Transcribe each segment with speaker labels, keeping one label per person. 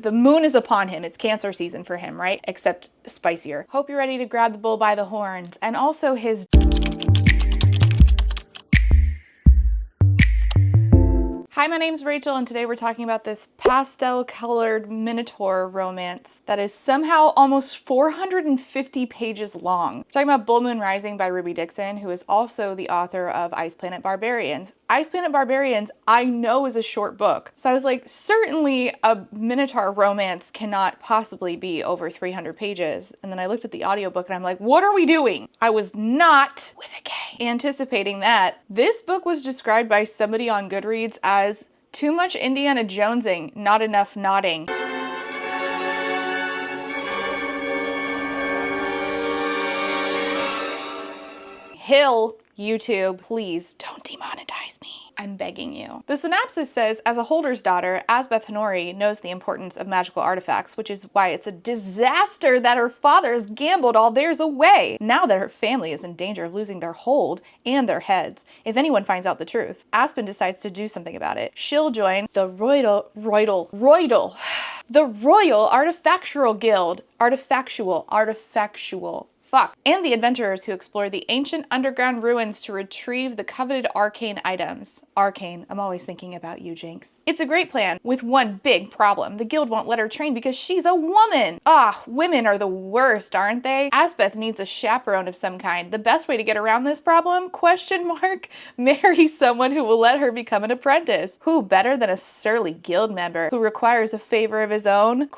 Speaker 1: The moon is upon him. It's Cancer season for him, right? Except spicier. Hope you're ready to grab the bull by the horns. And also his... Hi, my name's Rachel, and today we're talking about this pastel-colored Minotaur romance that is somehow almost 450 pages long. We're talking about Bull Moon Rising by Ruby Dixon, who is also the author of Ice Planet Barbarians. Ice Planet Barbarians, I know, is a short book. So I was like, certainly a Minotaur romance cannot possibly be over 300 pages. And then I looked at the audiobook and I'm like, what are we doing? I was not, with a K, anticipating that. This book was described by somebody on Goodreads as too much Indiana Jonesing, not enough nodding. Hill, YouTube, please don't demonetize me. I'm begging you. The synopsis says, as a holder's daughter, Asbeth Honori knows the importance of magical artifacts, which is why it's a disaster that her father's gambled all theirs away. Now that her family is in danger of losing their hold and their heads, if anyone finds out the truth, Aspen decides to do something about it. She'll join the Royal Artifactual Guild. Artifactual. And the adventurers who explore the ancient underground ruins to retrieve the coveted arcane items. Arcane, I'm always thinking about you, Jinx. It's a great plan, with one big problem. The guild won't let her train because she's a woman. Women are the worst, aren't they? Asbeth needs a chaperone of some kind. The best way to get around this problem? ? Marry someone who will let her become an apprentice. Who better than a surly guild member who requires a favor of his own? ?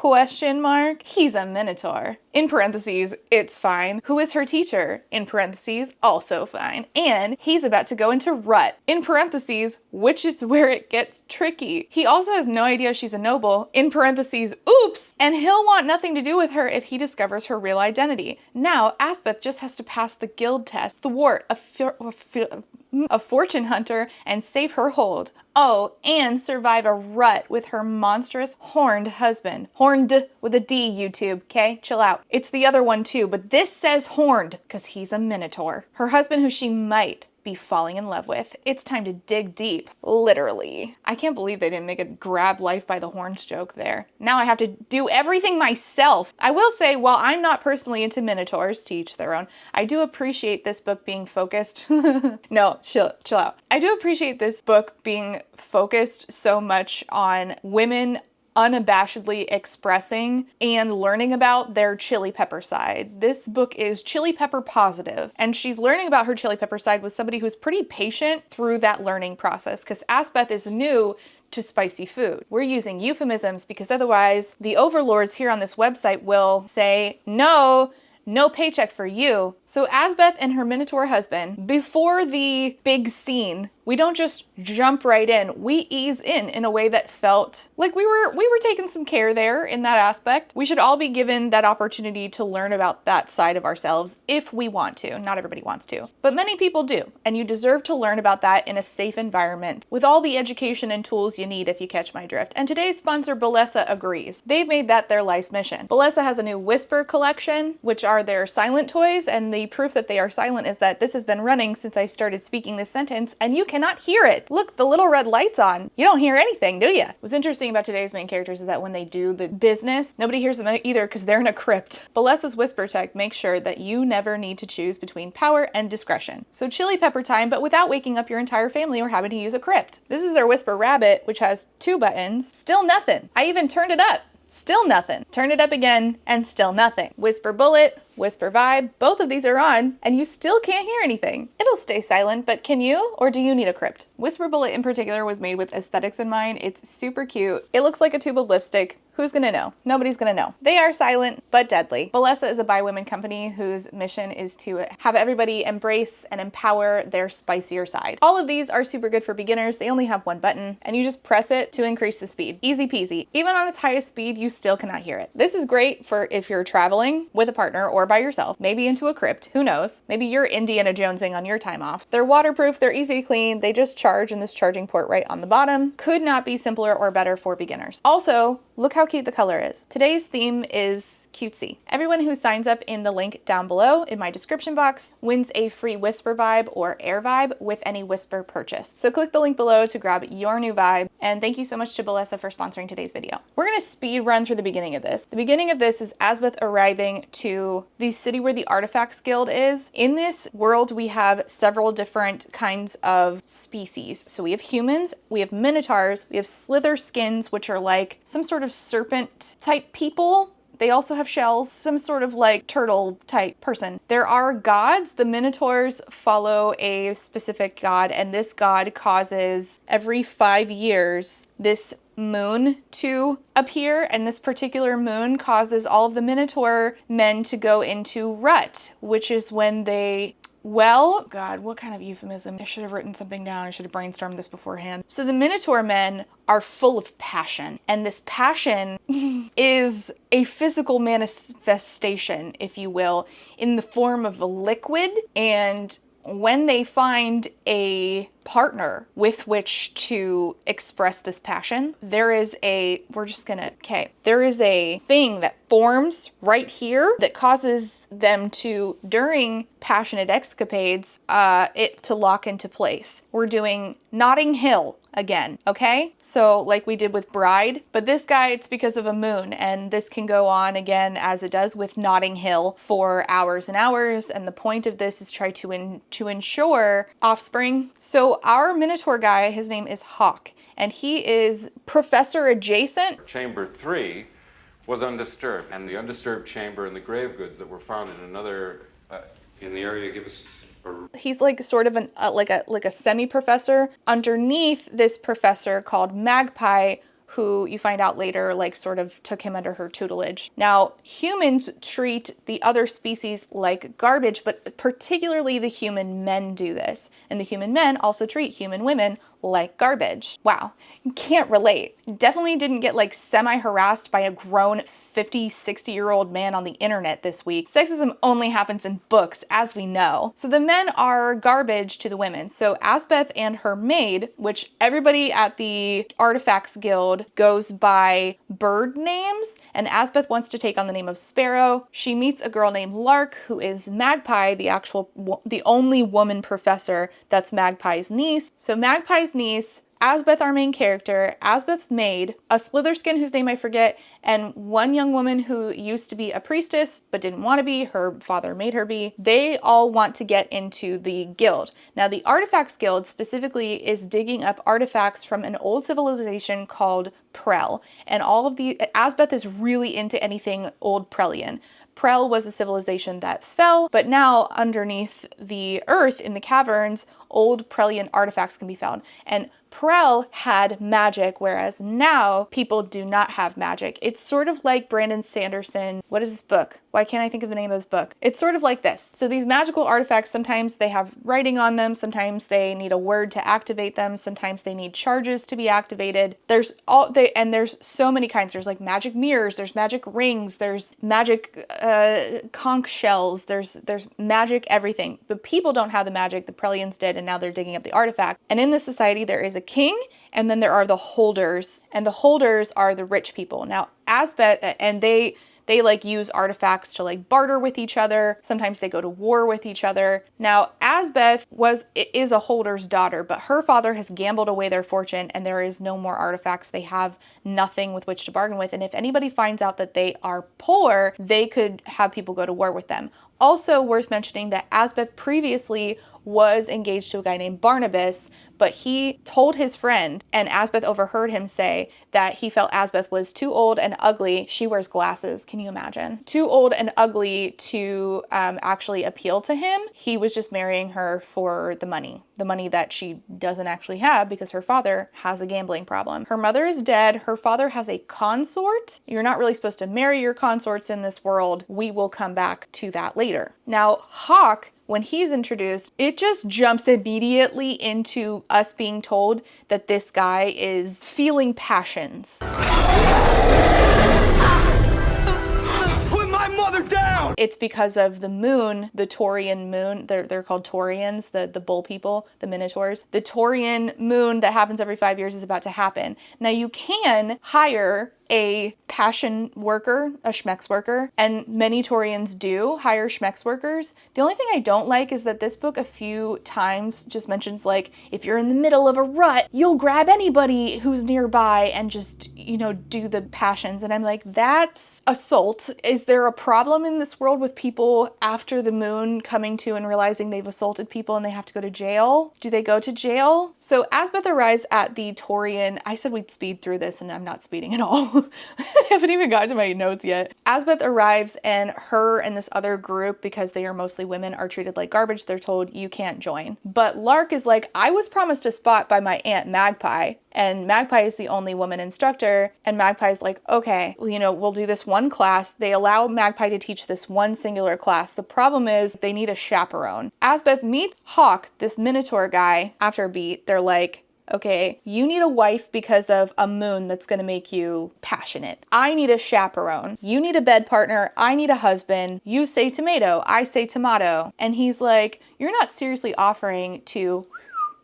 Speaker 1: He's a minotaur. In parentheses, it's fine. Who is her teacher? In parentheses, also fine. And he's about to go into rut. In parentheses, which is where it gets tricky. He also has no idea she's a noble. In parentheses, oops! And he'll want nothing to do with her if he discovers her real identity. Now, Asbeth just has to pass the guild test, thwart a fortune hunter, and save her hold. Oh, and survive a rut with her monstrous horned husband. Horned with a D, YouTube, okay? Chill out. It's the other one too, but this says horned because he's a minotaur. Her husband who she might be falling in love with. It's time to dig deep. Literally. I can't believe they didn't make a grab life by the horns joke there. Now I have to do everything myself. I will say, while I'm not personally into minotaurs, to each their own, I do appreciate this book being focused. No, chill out. I do appreciate this book being focused so much on women unabashedly expressing and learning about their chili pepper side. This book is chili pepper positive, and she's learning about her chili pepper side with somebody who's pretty patient through that learning process, because Asbeth is new to spicy food. We're using euphemisms because otherwise the overlords here on this website will say, no paycheck for you. So Asbeth and her minotaur husband, before the big scene, we don't just jump right in. We ease in a way that felt like we were taking some care there in that aspect. We should all be given that opportunity to learn about that side of ourselves if we want to. Not everybody wants to, but many people do. And you deserve to learn about that in a safe environment with all the education and tools you need, if you catch my drift. And today's sponsor, Bellesa, agrees. They've made that their life's mission. Bellesa has a new Whisper collection, which are their silent toys. And the proof that they are silent is that this has been running since I started speaking this sentence, and you cannot hear it. Look, the little red light's on. You don't hear anything, do you? What's interesting about today's main characters is that when they do the business, nobody hears them either because they're in a crypt. Bellesa's Whisper Tech makes sure that you never need to choose between power and discretion. So chili pepper time, but without waking up your entire family or having to use a crypt. This is their Whisper Rabbit, which has 2 buttons. Still nothing. I even turned it up. Still nothing. Turn it up again, and still nothing. Whisper Bullet, Whisper Vibe, both of these are on, and you still can't hear anything. It'll stay silent, but can you? Or do you need a crypt? Whisper Bullet in particular was made with aesthetics in mind. It's super cute. It looks like a tube of lipstick. Who's gonna know? Nobody's gonna know. They are silent, but deadly. Bellesa is a bi women company whose mission is to have everybody embrace and empower their spicier side. All of these are super good for beginners. They only have 1 button, and you just press it to increase the speed. Easy peasy. Even on its highest speed, you still cannot hear it. This is great for if you're traveling with a partner or by yourself, maybe into a crypt, who knows? Maybe you're Indiana Jonesing on your time off. They're waterproof, they're easy to clean, they just charge in this charging port right on the bottom. Could not be simpler or better for beginners. Also, look how cute the color is. Today's theme is cutesy. Everyone who signs up in the link down below in my description box wins a free Whisper vibe or Air vibe with any Whisper purchase. So click the link below to grab your new vibe. And thank you so much to Bellesa for sponsoring today's video. We're gonna speed run through the beginning of this. The beginning of this is Asbeth arriving to the city where the Artifacts Guild is. In this world, we have several different kinds of species. So we have humans, we have minotaurs, we have slither skins, which are like some sort of serpent type people. They also have shells, some sort of like turtle type person. There are gods. The Minotaurs follow a specific god, and this god causes every 5 years this moon to appear, and this particular moon causes all of the Minotaur men to go into rut, which is when they well, God, what kind of euphemism? I should have written something down. I should have brainstormed this beforehand. So the Minotaur men are full of passion, and this passion is a physical manifestation, if you will, in the form of a liquid. And when they find a partner with which to express this passion, there is a thing that forms right here that causes them to, during passionate escapades, it to lock into place. We're doing Notting Hill again, okay? So like we did with Bride, but this guy, it's because of a moon, and this can go on again as it does with Notting Hill for hours and hours, and the point of this is try to ensure offspring. So our Minotaur guy, his name is Hawk, and he is professor adjacent.
Speaker 2: Chamber 3 was undisturbed, and the undisturbed chamber and the grave goods that were found in another, in the area give us...
Speaker 1: He's like sort of like a semi-professor underneath this professor called Magpie, who you find out later like sort of took him under her tutelage. Now, humans treat the other species like garbage, but particularly the human men do this. And the human men also treat human women like garbage. Wow, can't relate. Definitely didn't get like semi-harassed by a grown 50, 60-year-old man on the internet this week. Sexism only happens in books, as we know. So the men are garbage to the women. So Asbeth and her maid, which everybody at the Artifacts Guild goes by bird names, and Asbeth wants to take on the name of Sparrow. She meets a girl named Lark, who is Magpie, the only woman professor that's Magpie's niece. So Magpie's niece, Asbeth, our main character, Asbeth's maid, a Slitherskin whose name I forget, and one young woman who used to be a priestess but didn't want to be, her father made her be. They all want to get into the guild. Now, the Artifacts Guild specifically is digging up artifacts from an old civilization called Prel, and Asbeth is really into anything old Prelian. Prel was a civilization that fell, but now underneath the earth in the caverns, old Prelian artifacts can be found. And Prel had magic, whereas now people do not have magic. It's sort of like Brandon Sanderson. What is this book? Why can't I think of the name of this book? It's sort of like this. So these magical artifacts, sometimes they have writing on them, sometimes they need a word to activate them, sometimes they need charges to be activated. There's so many kinds. There's like magic mirrors, there's magic rings, there's magic conch shells, there's magic everything. But people don't have the magic, the Prelians did, and now they're digging up the artifact. And in this society, there is a king, and then there are the holders, and the holders are the rich people. Now, Asbeth, and they like use artifacts to like barter with each other. Sometimes they go to war with each other. Now, Asbeth is a holder's daughter, but her father has gambled away their fortune, and there is no more artifacts. They have nothing with which to bargain with. And if anybody finds out that they are poor, they could have people go to war with them. Also worth mentioning that Asbeth previously was engaged to a guy named Barnabas, but he told his friend, and Asbeth overheard him say that he felt Asbeth was too old and ugly. She wears glasses, can you imagine? Too old and ugly to actually appeal to him. He was just marrying her for the money that she doesn't actually have because her father has a gambling problem. Her mother is dead. Her father has a consort. You're not really supposed to marry your consorts in this world. We will come back to that later. Now, Hawk, when he's introduced, it just jumps immediately into us being told that this guy is feeling passions.
Speaker 3: Put my mother down!
Speaker 1: It's because of the moon, the Taurian moon. They're called Taurians, the bull people, the Minotaurs. The Taurian moon that happens every 5 years is about to happen. Now, you can hire a passion worker, a schmex worker, and many Taurians do hire schmex workers. The only thing I don't like is that this book a few times just mentions like, if you're in the middle of a rut, you'll grab anybody who's nearby and just, you know, do the passions. And I'm like, that's assault. Is there a problem in this world with people after the moon coming to and realizing they've assaulted people and they have to go to jail? Do they go to jail? So Asbeth arrives at the Taurian, I said we'd speed through this and I'm not speeding at all. I haven't even gotten to my notes yet. Asbeth arrives and her and this other group, because they are mostly women, are treated like garbage. They're told you can't join. But Lark is like, I was promised a spot by my aunt Magpie, and Magpie is the only woman instructor, and Magpie's like, okay, well, you know, we'll do this one class. They allow Magpie to teach this one singular class. The problem is they need a chaperone. Asbeth meets Hawk, this Minotaur guy, after a beat. They're like, okay, you need a wife because of a moon that's going to make you passionate. I need a chaperone. You need a bed partner. I need a husband. You say tomato. I say tomato. And he's like, you're not seriously offering to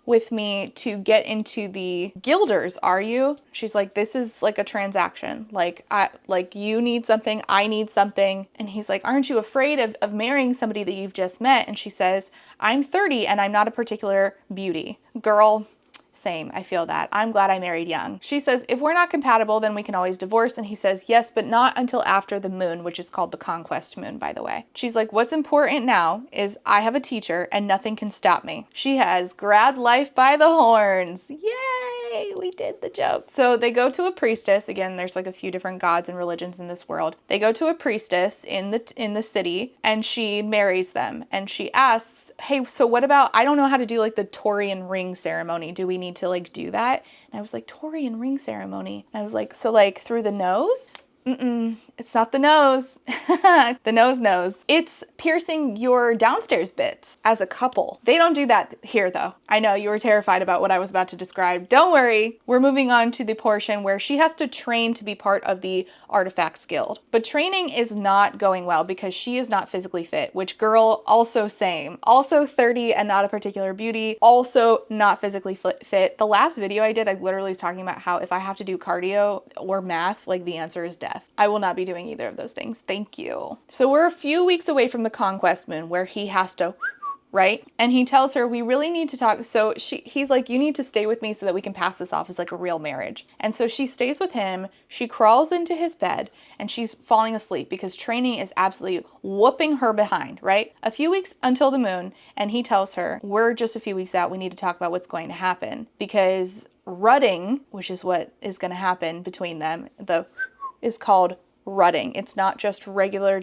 Speaker 1: with me to get into the guilders, are you? She's like, this is like a transaction. Like, you need something, I need something. And he's like, aren't you afraid of marrying somebody that you've just met? And she says, I'm 30 and I'm not a particular beauty. Girl, same, I feel that. I'm glad I married young. She says, if we're not compatible, then we can always divorce. And he says, yes, but not until after the moon, which is called the conquest moon, by the way. She's like, what's important now is I have a teacher and nothing can stop me. She has grabbed life by the horns. Yay, we did the joke. So they go to a priestess. Again, there's like a few different gods and religions in this world. They go to a priestess in the city and she marries them. And she asks, hey, so what about, I don't know how to do like the Taurian ring ceremony. Do we need to like do that? And I was like, Taurian ring ceremony. And I was like, so like through the nose? It's not the nose. The nose knows. It's piercing your downstairs bits as a couple. They don't do that here though. I know you were terrified about what I was about to describe. Don't worry. We're moving on to the portion where she has to train to be part of the Artifacts Guild. But training is not going well because she is not physically fit, which girl, also same. Also 30 and not a particular beauty. Also not physically fit. The last video I did, I literally was talking about how if I have to do cardio or math, like the answer is death. I will not be doing either of those things. Thank you. So we're a few weeks away from the conquest moon where he has to, right? And he tells her, we really need to talk. So he's like, you need to stay with me so that we can pass this off as like a real marriage. And so she stays with him. She crawls into his bed and she's falling asleep because training is absolutely whooping her behind, right? A few weeks until the moon. And he tells her, we're just a few weeks out. We need to talk about what's going to happen because rutting, which is what is going to happen between them, is called rutting. It's not just regular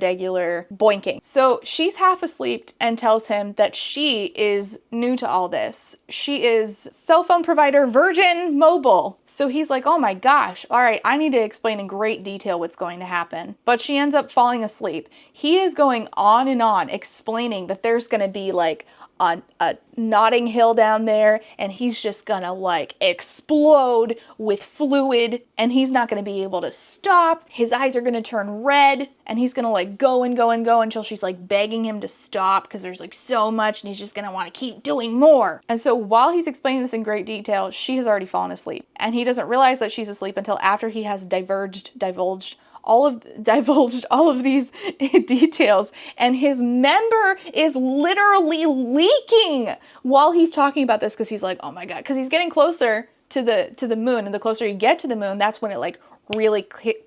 Speaker 1: boinking. So she's half asleep and tells him that she is new to all this. She is cell phone provider Virgin Mobile. So he's like, oh my gosh, all right, I need to explain in great detail what's going to happen. But she ends up falling asleep. He is going on and on explaining that there's going to be like a Notting Hill down there and he's just gonna like explode with fluid and he's not gonna be able to stop. His eyes are gonna turn red and he's gonna like go and go and go until she's like begging him to stop because there's like so much and he's just gonna want to keep doing more. And so while he's explaining this in great detail, she has already fallen asleep and he doesn't realize that she's asleep until after he has divulged all of these details, and his member is literally leaking while he's talking about this because he's like, oh my god, because he's getting closer to the moon, and the closer you get to the moon, that's when it like really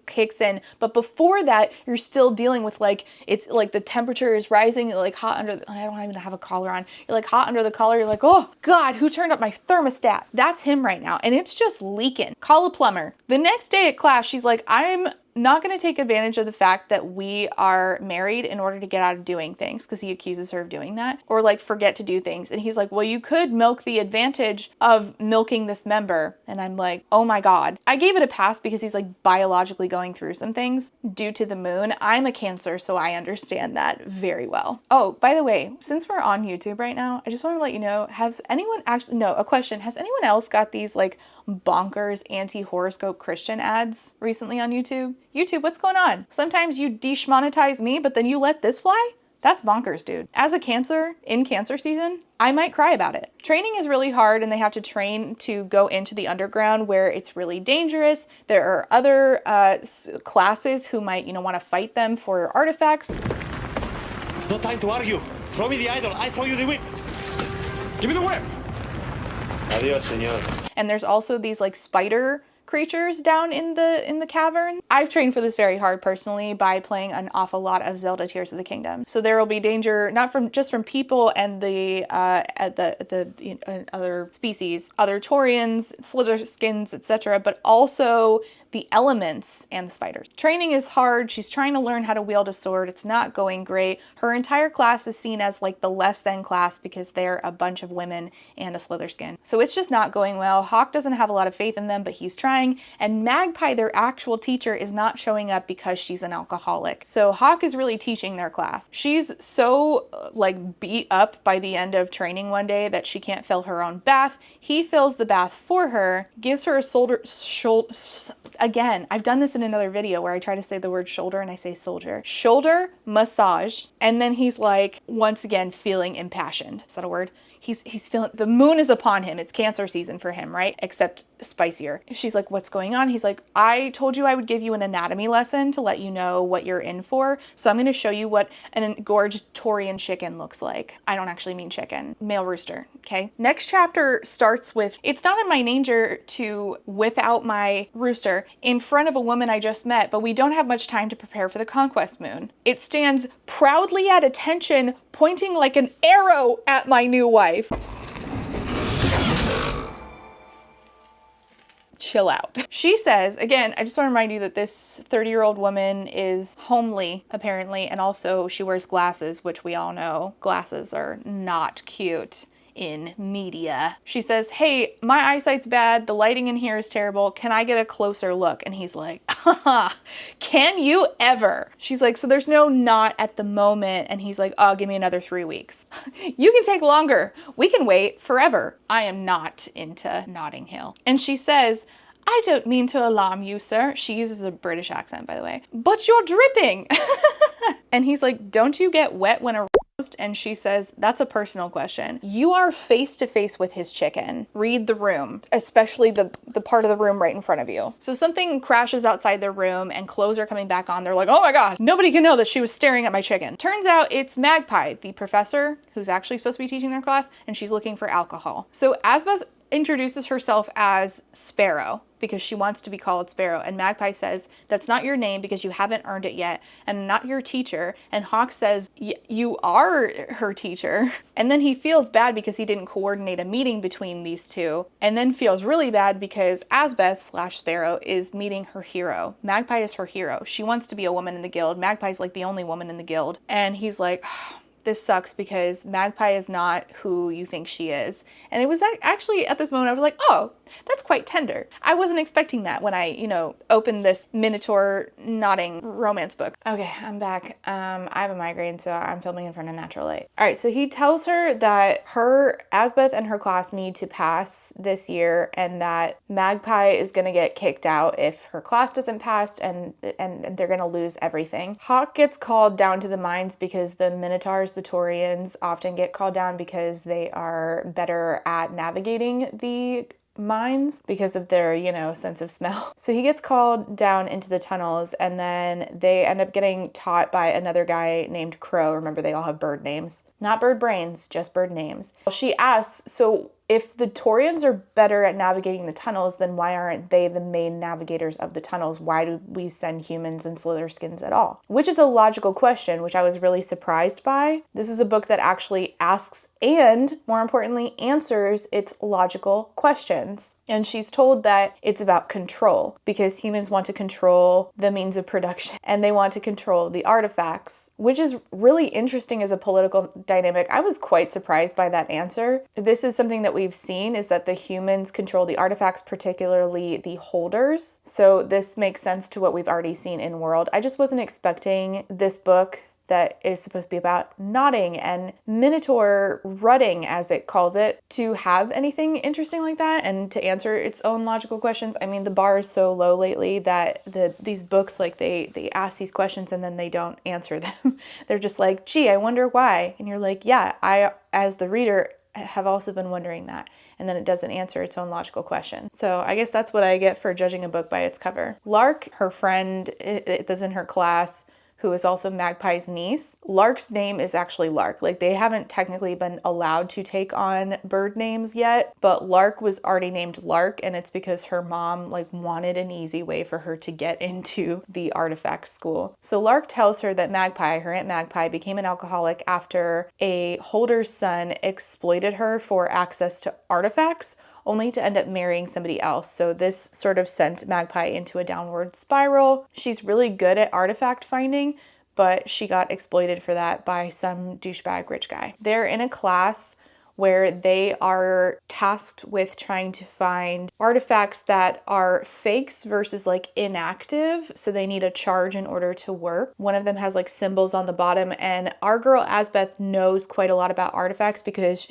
Speaker 1: kicks in. But before that, you're still dealing with like, it's like the temperature is rising, like hot under I don't even have a collar on. You're like hot under the collar. You're like, oh god, who turned up my thermostat? That's him right now, and it's just leaking. Call a plumber. The next day at class, she's like, I'm not going to take advantage of the fact that we are married in order to get out of doing things, because he accuses her of doing that, or like forget to do things. And he's like, well, you could milk the advantage of milking this member. And I'm like, oh my god. I gave it a pass because he's like biologically going through some things due to the moon. I'm a Cancer, so I understand that very well. Oh, by the way, since we're on YouTube right now, I just want to let you know, has anyone a question, has anyone else got these like bonkers anti-horoscope Christian ads recently on YouTube? YouTube, what's going on? Sometimes you demonetize me, but then you let this fly? That's bonkers, dude. As a Cancer, in Cancer season, I might cry about it. Training is really hard and they have to train to go into the underground where it's really dangerous. There are other classes who might, want to fight them for artifacts.
Speaker 3: No time to argue. Throw me the idol, I throw you the whip. Give me the whip. Adios, señor.
Speaker 1: And there's also these like spider creatures down in the cavern. I've trained for this very hard personally by playing an awful lot of Zelda Tears of the Kingdom. So there will be danger not just from people and the other species, other Taurians, Slitherskins, etc., but also the elements and the spiders. Training is hard. She's trying to learn how to wield a sword. It's not going great. Her entire class is seen as like the less than class because they're a bunch of women and a Slitherskin. So it's just not going well. Hawk doesn't have a lot of faith in them, but he's trying. And Magpie, their actual teacher, is not showing up because she's an alcoholic. So Hawk is really teaching their class. She's so like beat up by the end of training one day that she can't fill her own bath. He fills the bath for her, gives her a again, I've done this in another video where I try to say the word shoulder and I say soldier. Shoulder massage. And then he's like, once again, feeling impassioned. Is that a word? He's feeling, the moon is upon him. It's Cancer season for him, right? Except spicier. She's like, what's going on? He's like, I told you I would give you an anatomy lesson to let you know what you're in for. So I'm going to show you what an engorged Taurian chicken looks like. I don't actually mean chicken, male rooster. Okay. Next chapter starts with, it's not in my nature to whip out my rooster in front of a woman I just met, but we don't have much time to prepare for the conquest moon. It stands proudly at attention, pointing like an arrow at my new wife. Chill out. She says, again, I just want to remind you that this 30-year-old woman is homely, apparently, and also she wears glasses, which we all know glasses are not cute in media. She says, hey, my eyesight's bad. The lighting in here is terrible. Can I get a closer look? And he's like, haha, can you ever? She's like, so there's no knot at the moment. And he's like, oh, give me another 3 weeks. You can take longer. We can wait forever. I am not into Notting Hill. And she says, I don't mean to alarm you, sir. She uses a British accent, by the way, but you're dripping. And he's like, don't you get wet when aroused? And she says, that's a personal question. You are face to face with his chicken. Read the room, especially the part of the room right in front of you. So something crashes outside their room and clothes are coming back on. They're like, oh my God, nobody can know that she was staring at my chicken. Turns out it's Magpie, the professor who's actually supposed to be teaching their class, and she's looking for alcohol. So Asbeth introduces herself as Sparrow because she wants to be called Sparrow. And Magpie says, that's not your name because you haven't earned it yet, and not your teacher. And Hawk says, you are her teacher. And then he feels bad because he didn't coordinate a meeting between these two, and then feels really bad because Asbeth / Sparrow is meeting her hero. Magpie is her hero. She wants to be a woman in the guild. Magpie's like the only woman in the guild. And he's like, this sucks because Magpie is not who you think she is. And it was actually at this moment I was like, oh, that's quite tender. I wasn't expecting that when I, opened this Minotaur nodding romance book. Okay, I'm back. I have a migraine, so I'm filming in front of natural light. All right, so he tells her that Asbeth and her class need to pass this year, and that Magpie is gonna get kicked out if her class doesn't pass, and they're gonna lose everything. Hawk gets called down to the mines because the Minotaurs, the Taurians, often get called down because they are better at navigating the mines because of their, sense of smell. So he gets called down into the tunnels, and then they end up getting taught by another guy named Crow. Remember, they all have bird names. Not bird brains, just bird names. She asks, so if the Taurians are better at navigating the tunnels, then why aren't they the main navigators of the tunnels? Why do we send humans and Slitherskins at all? Which is a logical question, which I was really surprised by. This is a book that actually asks and, more importantly, answers its logical questions. And she's told that it's about control because humans want to control the means of production and they want to control the artifacts, which is really interesting as a political dynamic. I was quite surprised by that answer. This is something that we've seen, is that the humans control the artifacts, particularly the holders. So this makes sense to what we've already seen in World. I just wasn't expecting this book that is supposed to be about nodding and Minotaur rutting, as it calls it, to have anything interesting like that and to answer its own logical questions. I mean, the bar is so low lately that these books, like they ask these questions and then they don't answer them. They're just like, gee, I wonder why. And you're like, yeah, I, as the reader, have also been wondering that. And then it doesn't answer its own logical question. So I guess that's what I get for judging a book by its cover. Lark, her friend that's in her class, who is also Magpie's niece. Lark's name is actually Lark. Like, they haven't technically been allowed to take on bird names yet, but Lark was already named Lark, and it's because her mom like wanted an easy way for her to get into the artifact school. So Lark tells her that Magpie, her Aunt Magpie, became an alcoholic after a holder's son exploited her for access to artifacts, only to end up marrying somebody else. So this sort of sent Magpie into a downward spiral. She's really good at artifact finding, but she got exploited for that by some douchebag rich guy. They're in a class where they are tasked with trying to find artifacts that are fakes versus like inactive. So they need a charge in order to work. One of them has like symbols on the bottom, and our girl Asbeth knows quite a lot about artifacts because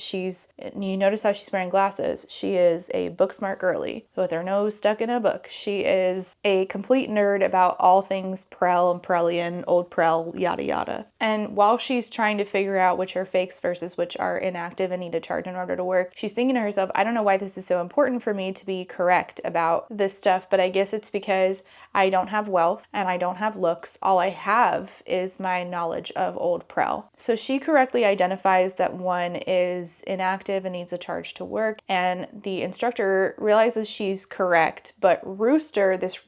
Speaker 1: you notice how she's wearing glasses. She is a book smart girly with her nose stuck in a book. She is a complete nerd about all things Prel and Prelian, old Prel, yada yada. And while she's trying to figure out which are fakes versus which are inactive and need a charge in order to work, she's thinking to herself, I don't know why this is so important for me to be correct about this stuff, but I guess it's because I don't have wealth and I don't have looks. All I have is my knowledge of old Prel. So she correctly identifies that one is inactive and needs a charge to work, and the instructor realizes she's correct, but Rooster, this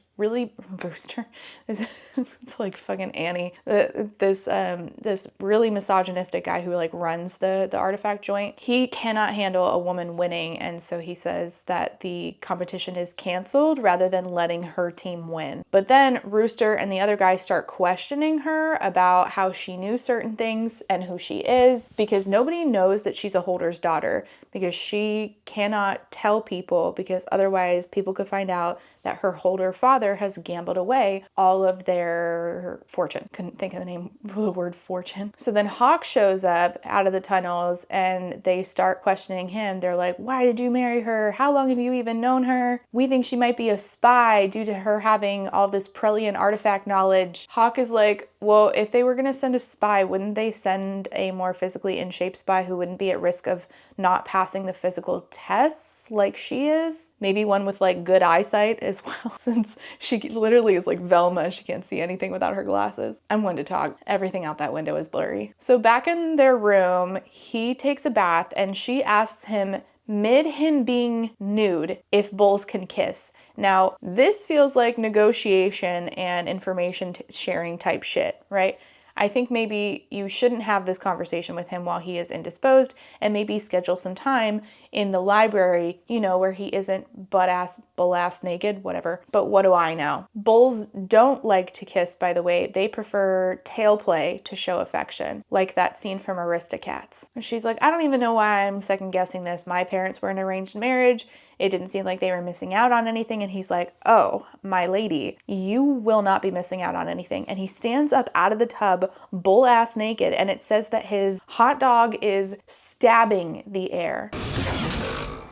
Speaker 1: it's like fucking Annie. This really misogynistic guy who like runs the artifact joint, he cannot handle a woman winning, and so he says that the competition is canceled rather than letting her team win. But then Rooster and the other guy start questioning her about how she knew certain things and who she is, because nobody knows that she's a holder's daughter, because she cannot tell people, because otherwise people could find out that her holder father has gambled away all of their fortune. Couldn't think of the word fortune. So then Hawk shows up out of the tunnels and they start questioning him. They're like, why did you marry her? How long have you even known her? We think she might be a spy due to her having all this Prelian artifact knowledge. Hawk is like, well, if they were going to send a spy, wouldn't they send a more physically in shape spy who wouldn't be at risk of not passing the physical tests like she is? Maybe one with like good eyesight as well, since she literally is like Velma. She can't see anything without her glasses. I'm one to talk. Everything out that window is blurry. So back in their room, he takes a bath and she asks him, mid him being nude, if bulls can kiss. Now, this feels like negotiation and information sharing type shit, right? I think maybe you shouldn't have this conversation with him while he is indisposed, and maybe schedule some time in the library, where he isn't butt-ass naked, whatever. But what do I know? Bulls don't like to kiss, by the way. They prefer tail play to show affection, like that scene from Aristocats. And she's like, I don't even know why I'm second guessing this. My parents were in an arranged marriage. It didn't seem like they were missing out on anything. And he's like, oh, my lady, you will not be missing out on anything. And he stands up out of the tub, bull ass naked, and it says that his hot dog is stabbing the air.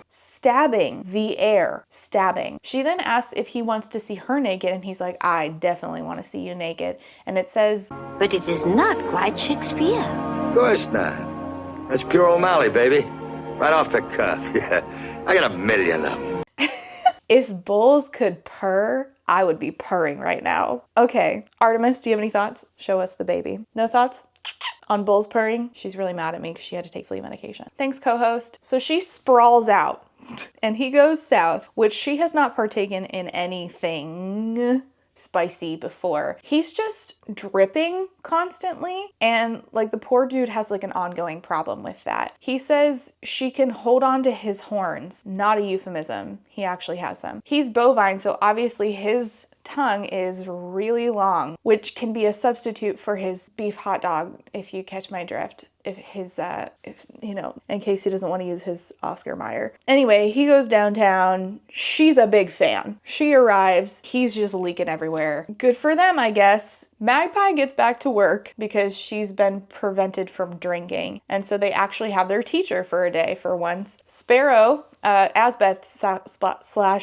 Speaker 1: Stabbing the air. Stabbing. She then asks if he wants to see her naked, and he's like, I definitely want to see you naked. And it says,
Speaker 4: but it is not quite Shakespeare.
Speaker 5: Of course not. That's pure O'Malley, baby. Right off the cuff, yeah. I got 1,000,000 of them.
Speaker 1: If bulls could purr, I would be purring right now. Okay, Artemis, do you have any thoughts? Show us the baby. No thoughts? On bulls purring? She's really mad at me because she had to take flea medication. Thanks, co-host. So she sprawls out and he goes south, which she has not partaken in anything spicy before. He's just dripping constantly, and like the poor dude has like an ongoing problem with that. He says she can hold on to his horns. Not a euphemism. He actually has them. He's bovine, so obviously his tongue is really long, which can be a substitute for his beef hot dog, if you catch my drift. in case he doesn't want to use his Oscar Mayer. Anyway, he goes downtown. She's a big fan. She arrives. He's just leaking everywhere. Good for them, I guess. Magpie gets back to work because she's been prevented from drinking. And so they actually have their teacher for a day for once. Sparrow, Asbeth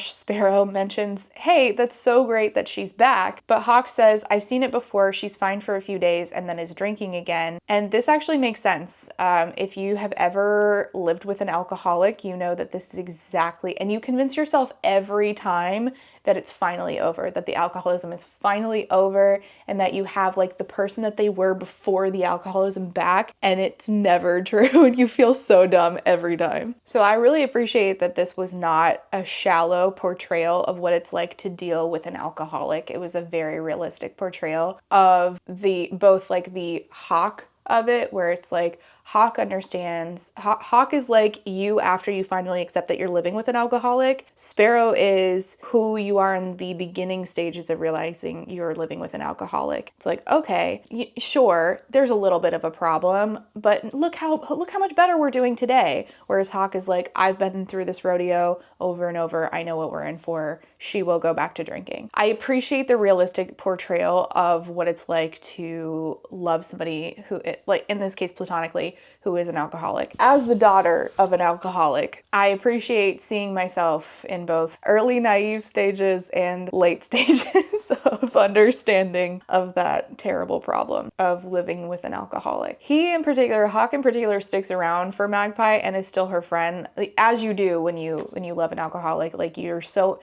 Speaker 1: / Sparrow mentions, hey, that's so great that she's back. But Hawk says, I've seen it before. She's fine for a few days and then is drinking again. And this actually makes sense. If you have ever lived with an alcoholic, you know that this is exactly, and you convince yourself every time that it's finally over, that the alcoholism is finally over, and that you have like the person that they were before the alcoholism back, and it's never true, and you feel so dumb every time. So I really appreciate that this was not a shallow portrayal of what it's like to deal with an alcoholic. It was a very realistic portrayal of both the Hawk of it, where it's like Hawk understands. Hawk is like you after you finally accept that you're living with an alcoholic. Sparrow is who you are in the beginning stages of realizing you're living with an alcoholic. It's like, okay, sure, there's a little bit of a problem, but look how much better we're doing today. Whereas Hawk is like, I've been through this rodeo over and over. I know what we're in for. She will go back to drinking. I appreciate the realistic portrayal of what it's like to love somebody who, like in this case, platonically, who is an alcoholic. As the daughter of an alcoholic, I appreciate seeing myself in both early naive stages and late stages of understanding of that terrible problem of living with an alcoholic. Hawk in particular, sticks around for Magpie and is still her friend, as you do when you love an alcoholic. Like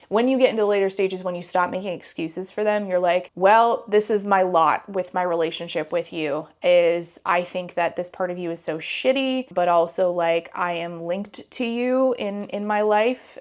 Speaker 1: when you get into later stages, when you stop making excuses for them, you're like, well, this is my lot with my relationship with you, is I think that this part of you is so shitty, but also like I am linked to you in my life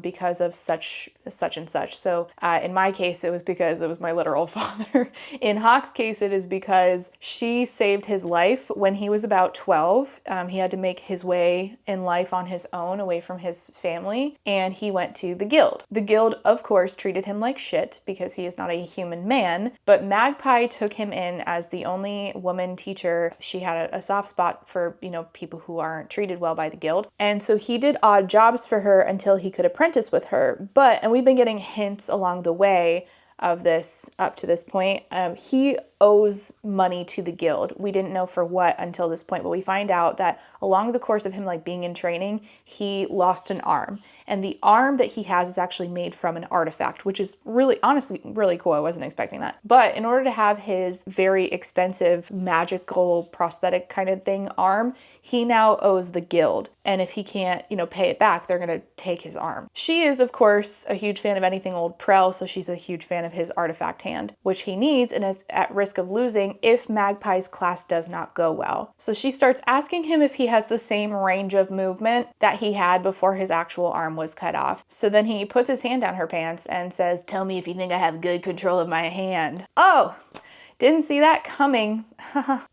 Speaker 1: because of such and such. So in my case, it was because it was my literal father. In Hawk's case, it is because she saved his life when he was about 12. He had to make his way in life on his own, away from his family, and he went to the guild. The guild, of course, treated him like shit because he is not a human man, but Magpie took him in as the only woman teacher. She had a soft spot for, people who aren't treated well by the guild. And so he did odd jobs for her until he could apprentice with her. And we've been getting hints along the way of this up to this point. He owes money to the guild. We didn't know for what until this point, but we find out that along the course of him being in training, he lost an arm. And the arm that he has is actually made from an artifact, which is honestly really cool. I wasn't expecting that. But in order to have his very expensive magical prosthetic kind of thing arm, he now owes the guild. And if he can't, pay it back, they're going to take his arm. She is, of course, a huge fan of anything old Prel, so she's a huge fan of his artifact hand, which he needs and is at risk of losing if Magpie's class does not go well. So she starts asking him if he has the same range of movement that he had before his actual arm was cut off. So then he puts his hand down her pants and says, tell me if you think I have good control of my hand. Oh! Didn't see that coming.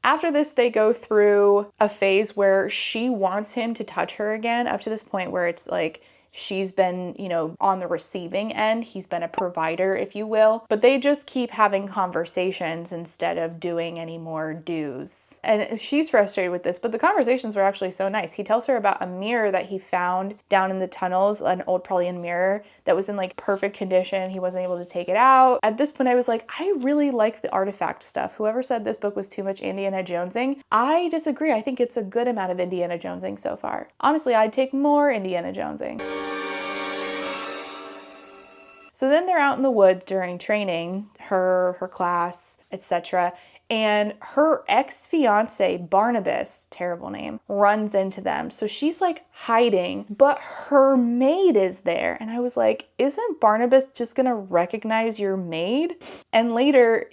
Speaker 1: After this, they go through a phase where she wants him to touch her again, up to this point where it's like she's been, on the receiving end. He's been a provider, if you will. But they just keep having conversations instead of doing any more do's. And she's frustrated with this, but the conversations were actually so nice. He tells her about a mirror that he found down in the tunnels, an old Prelian mirror that was in perfect condition. He wasn't able to take it out. At this point, I was like, I really like the artifact stuff. Whoever said this book was too much Indiana Jonesing, I disagree. I think it's a good amount of Indiana Jonesing so far. Honestly, I'd take more Indiana Jonesing. So then they're out in the woods during training, her class, etc. And her ex-fiance, Barnabas, terrible name, runs into them. So she's hiding, but her maid is there. And I was like, isn't Barnabas just gonna recognize your maid? And later,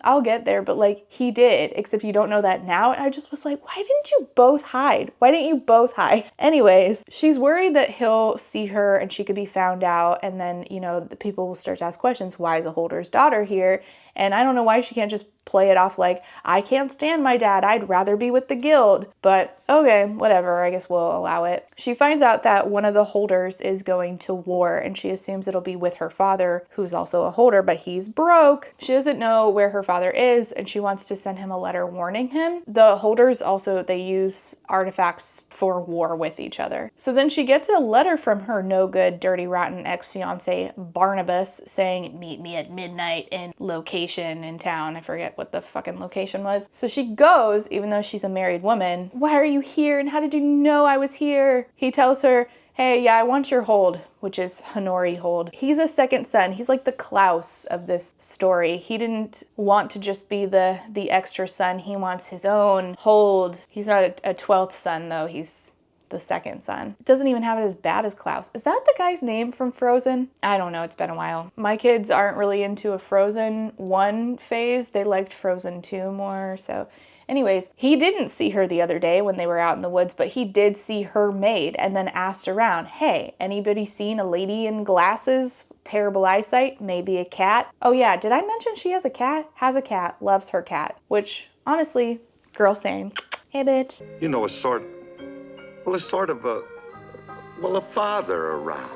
Speaker 1: I'll get there, but he did, except you don't know that now. And I just was like, why didn't you both hide? Why didn't you both hide? Anyways, she's worried that he'll see her and she could be found out. And then, the people will start to ask questions. Why is a holder's daughter here? And I don't know why she can't just play it off like, I can't stand my dad. I'd rather be with the guild. But okay, whatever, I guess we'll allow it. She finds out that one of the holders is going to war, and she assumes it'll be with her father, who's also a holder, but he's broke. She doesn't know where her father is, and she wants to send him a letter warning him. The holders also, they use artifacts for war with each other. So then she gets a letter from her no good, dirty, rotten ex-fiance Barnabas saying, meet me at midnight in location in town. I forget what the fucking location was. So she goes, even though she's a married woman. Why are you here? And how did you know I was here? He tells her, hey, yeah, I want your hold, which is Honori hold. He's a second son. He's like the Klaus of this story. He didn't want to just be the extra son. He wants his own hold. He's not a 12th son, though. He's the second son. It doesn't even have it as bad as Klaus. Is that the guy's name from Frozen? I don't know. It's been a while. My kids aren't really into a Frozen 1 phase. They liked Frozen 2 more, so... Anyways, he didn't see her the other day when they were out in the woods, but he did see her maid and then asked around, hey, anybody seen a lady in glasses? Terrible eyesight? Maybe a cat? Oh yeah, did I mention she has a cat? Has a cat, loves her cat. Which, honestly, girl saying, hey bitch.
Speaker 5: You know, a sort of a father around.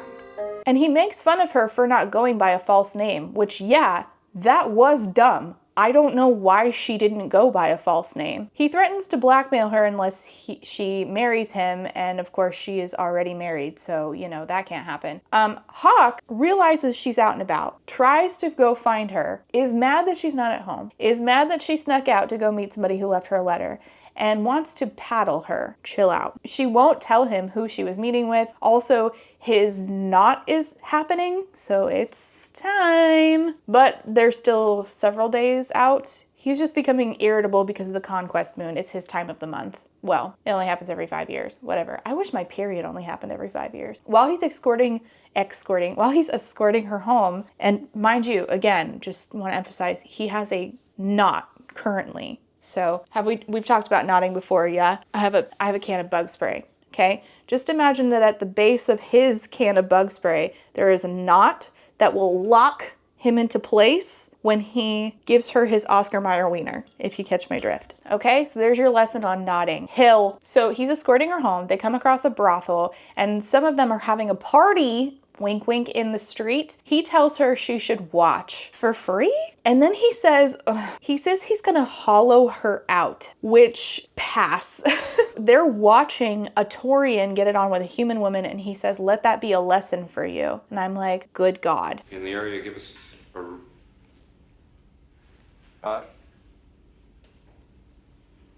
Speaker 1: And he makes fun of her for not going by a false name, which yeah, that was dumb. I don't know why she didn't go by a false name. He threatens to blackmail her unless she marries him, and of course she is already married, so you know that can't happen. Hawk realizes she's out and about, tries to go find her, is mad that she's not at home, is mad that she snuck out to go meet somebody who left her a letter, and wants to paddle her. Chill out. She won't tell him who she was meeting with. Also, his knot is happening, so it's time. But there's still several days out. He's just becoming irritable because of the conquest moon. It's his time of the month. Well, it only happens every 5 years. Whatever. I wish my period only happened every 5 years. While he's escorting her home, and mind you, again, just want to emphasize, he has a knot currently. So we've talked about knotting before, yeah? I have a can of bug spray, okay? Just imagine that at the base of his can of bug spray, there is a knot that will lock him into place when he gives her his Oscar Mayer wiener, if you catch my drift. Okay, so there's your lesson on knotting. So he's escorting her home. They come across a brothel, and some of them are having a party, wink wink, in the street. He tells her she should watch for free. And then he says he's gonna hollow her out, which pass. They're watching a Taurian get it on with a human woman, and he says, let that be a lesson for you. And I'm like, good God.
Speaker 2: In the area, give us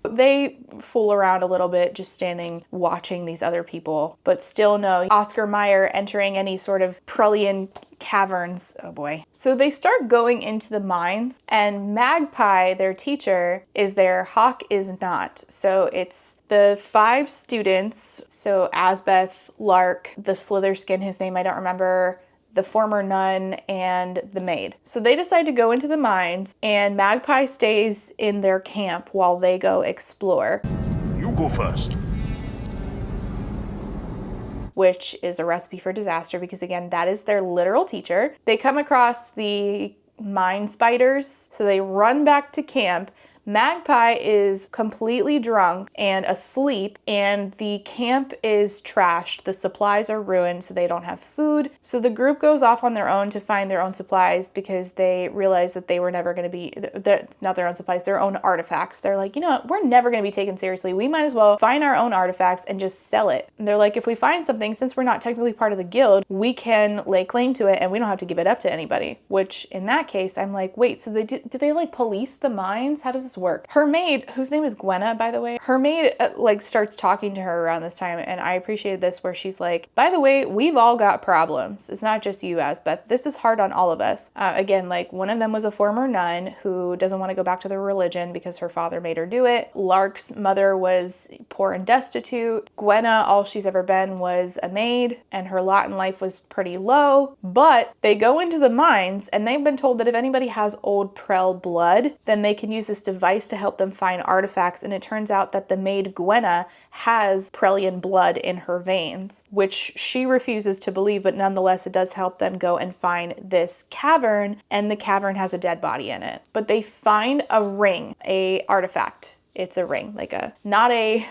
Speaker 1: They fool around a little bit, just standing, watching these other people, but still no Oscar Mayer entering any sort of Prelian caverns. Oh boy. So they start going into the mines, and Magpie, their teacher, is there. Hawk is not. So it's the 5 students. So Asbeth, Lark, the Slitherskin, whose name I don't remember, the former nun, and the maid. So they decide to go into the mines, and Magpie stays in their camp while they go explore.
Speaker 3: You go first.
Speaker 1: Which is a recipe for disaster because, again, that is their literal teacher. They come across the mine spiders, so they run back to camp. Magpie is completely drunk and asleep, and the camp is trashed. The supplies are ruined, so they don't have food. So the group goes off on their own to find their own supplies because they realize that they were never going to be, not their own supplies, their own artifacts. They're like, you know what, we're never going to be taken seriously. We might as well find our own artifacts and just sell it. And they're like, if we find something, since we're not technically part of the guild, we can lay claim to it and we don't have to give it up to anybody. Which in that case, I'm like, wait, so did they like police the mines? How does this work? Her maid, whose name is Gwenna, by the way, her maid like starts talking to her around this time, and I appreciated this where she's like, by the way, we've all got problems. It's not just you, Asbeth. This is hard on all of us. Again, like one of them was a former nun who doesn't want to go back to their religion because her father made her do it. Lark's mother was poor and destitute. Gwenna, all she's ever been was a maid, and her lot in life was pretty low. But they go into the mines, and they've been told that if anybody has old Prel blood, then they can use this device to help them find artifacts, and it turns out that the maid Gwenna has Prelian blood in her veins, which she refuses to believe, but nonetheless it does help them go and find this cavern, and the cavern has a dead body in it. But they find a ring, a artifact. It's a ring, like a, not a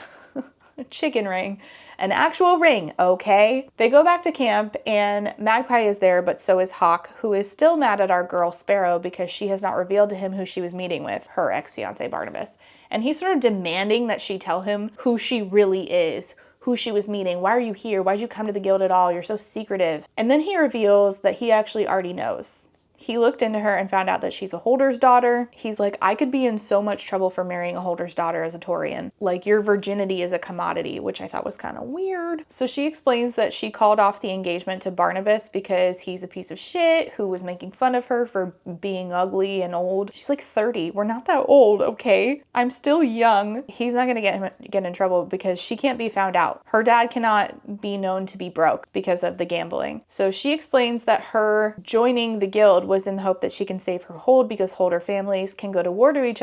Speaker 1: chicken ring. An actual ring, okay? They go back to camp and Magpie is there, but so is Hawk, who is still mad at our girl Sparrow because she has not revealed to him who she was meeting with, her ex-fiance Barnabas. And he's sort of demanding that she tell him who she really is, who she was meeting. Why are you here? Why'd you come to the guild at all? You're so secretive. And then he reveals that he actually already knows. He looked into her and found out that she's a Holder's daughter. He's like, I could be in so much trouble for marrying a Holder's daughter as a Taurian. Like, your virginity is a commodity, which I thought was kind of weird. So she explains that she called off the engagement to Barnabas because he's a piece of shit who was making fun of her for being ugly and old. She's like 30. We're not that old, okay? I'm still young. He's not gonna get in trouble because she can't be found out. Her dad cannot be known to be broke because of the gambling. So she explains that her joining the guild was in the hope that she can save her hold because Holder families can go to war with each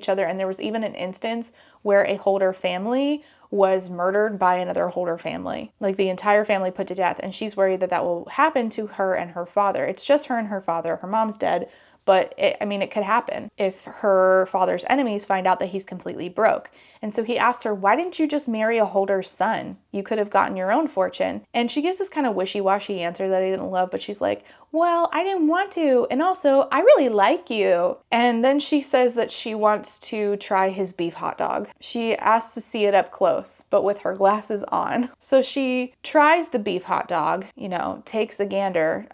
Speaker 1: other, and there was even an instance where a Holder family was murdered by another Holder family, like the entire family put to death, and she's worried that that will happen to her and her father. It's just her and her father. Her mom's dead, but it could happen if her father's enemies find out that he's completely broke. And so he asks her, why didn't you just marry a Holder's son? You could have gotten your own fortune. And she gives this kind of wishy-washy answer that I didn't love, but she's like, well, I didn't want to. And also, I really like you. And then she says that she wants to try his beef hot dog. She asks to see it up close, but with her glasses on. So she tries the beef hot dog, takes a gander,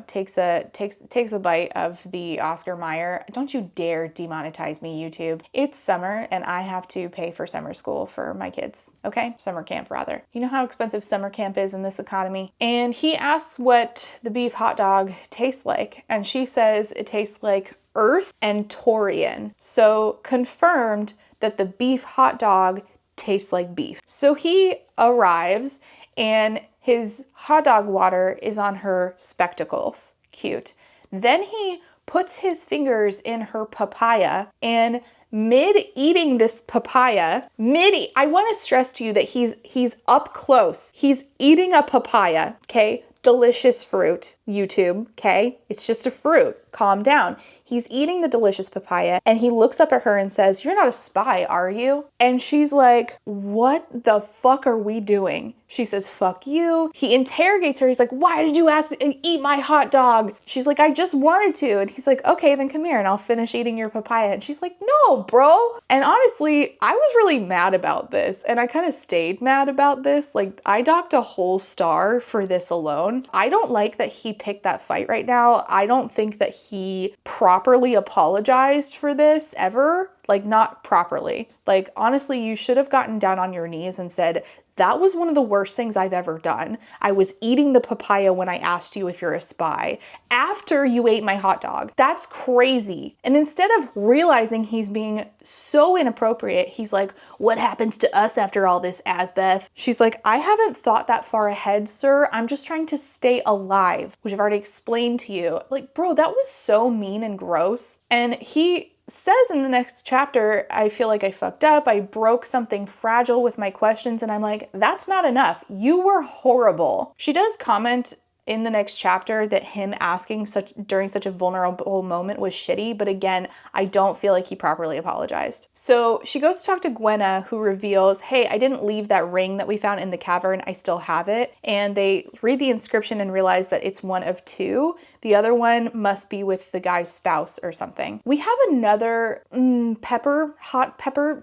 Speaker 1: takes a bite of the Oscar Mayer. Don't you dare demonetize me, YouTube. It's summer and I have to pay for summer school for my kids. Okay? Summer camp, rather. You know how expensive summer camp is in this economy? And he asks what the beef hot dog tastes like. And she says it tastes like earth and Taurian. So confirmed that the beef hot dog tastes like beef. So he arrives and his hot dog water is on her spectacles. Cute. Then he puts his fingers in her papaya, and mid-eating this papaya, I want to stress to you that he's up close. He's eating a papaya, okay? Delicious fruit, YouTube, okay? It's just a fruit. Calm down. He's eating the delicious papaya and he looks up at her and says, you're not a spy, are you? And she's like, what the fuck are we doing? She says, fuck you. He interrogates her. He's like, why did you ask and eat my hot dog? She's like, I just wanted to. And he's like, okay, then come here and I'll finish eating your papaya. And she's like, no, bro. And honestly, I was really mad about this. And I kind of stayed mad about this. Like, I docked a whole star for this alone. I don't like that he picked that fight right now. I don't think that he properly apologized for this ever. Like, not properly. Like, honestly, you should have gotten down on your knees and said, that was one of the worst things I've ever done. I was eating the papaya when I asked you if you're a spy after you ate my hot dog. That's crazy. And instead of realizing he's being so inappropriate, he's like, what happens to us after all this, Asbeth? She's like, I haven't thought that far ahead, sir. I'm just trying to stay alive, which I've already explained to you. Like, bro, that was so mean and gross. And he says in the next chapter, I feel like I fucked up. I broke something fragile with my questions. And I'm like, that's not enough. You were horrible. She does comment in the next chapter that him asking during such a vulnerable moment was shitty, but again, I don't feel like he properly apologized. So she goes to talk to Gwenna, who reveals, hey, I didn't leave that ring that we found in the cavern, I still have it. And they read the inscription and realize that it's one of two. The other one must be with the guy's spouse or something. We have another hot pepper,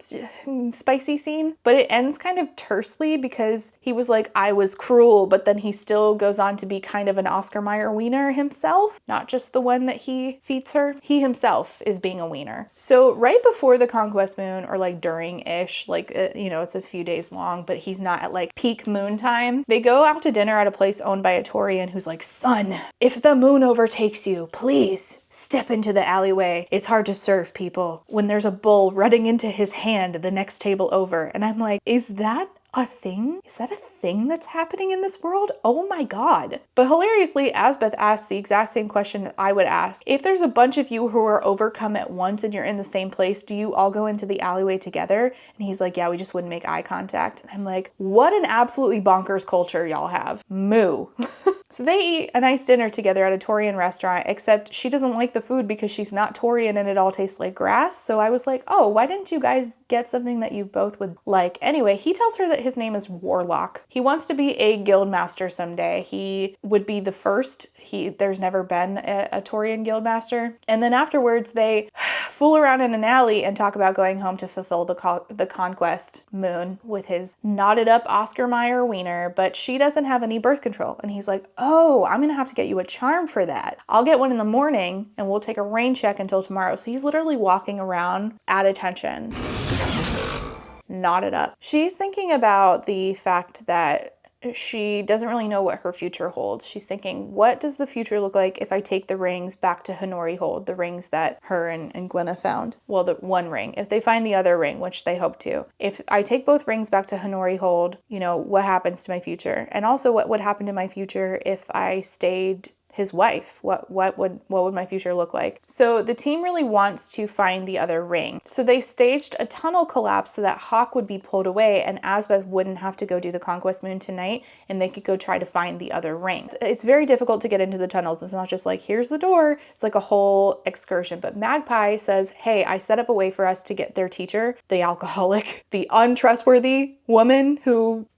Speaker 1: spicy scene, but it ends kind of tersely because he was like, I was cruel, but then he still goes on to be kind of an Oscar Mayer wiener himself, not just the one that he feeds her. He himself is being a wiener. So right before the conquest moon, or like during-ish, like, it's a few days long, but he's not at like peak moon time, they go out to dinner at a place owned by a Taurian who's like, son, if the moon overtakes you, please step into the alleyway. It's hard to serve people when there's a bull running into his hand the next table over. And I'm like, is that a thing? Is that a thing that's happening in this world? Oh my God. But hilariously, Asbeth asks the exact same question that I would ask. If there's a bunch of you who are overcome at once and you're in the same place, do you all go into the alleyway together? And he's like, yeah, we just wouldn't make eye contact. And I'm like, what an absolutely bonkers culture y'all have. Moo. So they eat a nice dinner together at a Taurian restaurant, except she doesn't like the food because she's not Taurian and it all tastes like grass. So I was like, oh, why didn't you guys get something that you both would like? Anyway, he tells her that his name is Warlock. He wants to be a guild master someday. He would be the first. There's never been a Taurian guild master. And then afterwards, they fool around in an alley and talk about going home to fulfill the conquest moon with his knotted up Oscar Mayer wiener, but she doesn't have any birth control. And he's like, oh, I'm gonna have to get you a charm for that. I'll get one in the morning and we'll take a rain check until tomorrow. So he's literally walking around at attention, knotted up. She's thinking about the fact that she doesn't really know what her future holds. She's thinking, what does the future look like if I take the rings back to Honori Hold, the rings that her and Gwenna found? Well, the one ring. If they find the other ring, which they hope to. If I take both rings back to Honori Hold, what happens to my future? And also what would happen to my future if I stayed his wife? What would my future look like? So the team really wants to find the other ring. So they staged a tunnel collapse so that Hawk would be pulled away and Asbeth wouldn't have to go do the Conquest Moon tonight and they could go try to find the other ring. It's very difficult to get into the tunnels. It's not just like, here's the door. It's like a whole excursion. But Magpie says, hey, I set up a way for us to get their teacher, the alcoholic, the untrustworthy woman